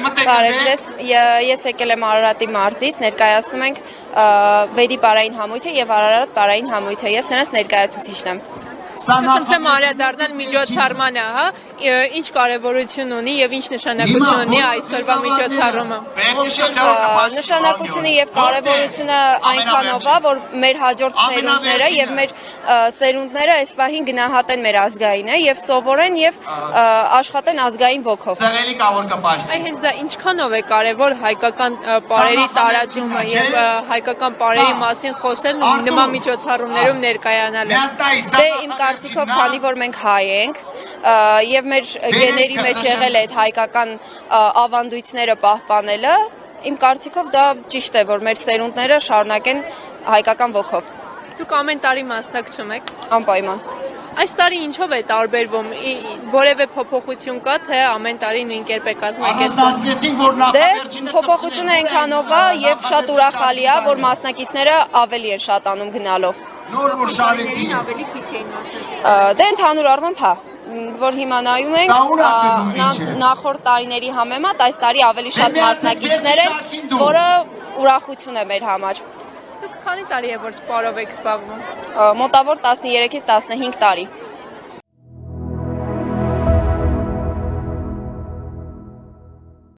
Բարև ձեզ, ես եկել եմ Արարատի մարզից, ներկայացնում ենք Վերի պարային համույթը և Արարատ պարային համույթը, ես նրանց ներկայացուցիչն եմ։ Խնդրեմ անդրադառնալ միջոցառմանը, ինչ կարևորություն ունի եւ ինչ նշանակություն ունի այսօրվա միջոցառումը։ Նշանակությունը եւ կարևորությունը այնքանով է, որ մեր հաջորդ սերունդները եւ մեր սերունդները այս պահին գնահատեն մեր ազգայինը եւ սովորեն եւ աշխատեն ազգային ոգով։ Այ հենց դա ինչքանով է կարևոր հայկական պարերի տարածումը եւ հայկական պարերի մասին խոսելն ու նման միջոցառումներում ներկայանալը։ Դե իմ կարծիքով, քանի որ մենք հայ ենք եւ մեր գեների մեջ եղել է այդ հայկական ավանդույթները պահպանելը, իմ կարծիքով դա ճիշտ է, որ մեր սերունդները շարունակեն հայկական ոգով։ Դուք ամեն տարի մասնակցում եք։ Անպայման։ Այս տարի ինչով է տարբերվում, որևէ փոփոխություն կա, թե ամեն տարի նույն կերպ է կազմակերպվում։ Դե փոփոխությունը այնքանով է եւ շատ ուրախալի է, որ մասնակիցները ավելի են շատանում գնալով։ Նոր որ շարեցին ավելի քիչ էին մասնակցում։ Դե ընդհանուր առմամբ հա, որ հիմա նայում ենք նախորդ տարիների համեմատ այս տարի ավելի շատ մասնակիցներ են, որը ուրախություն է մեր համար։ Դուք քանի տարի է որ սպորտով եք զբաղվում։ Մոտավոր 13-ից 15 տարի։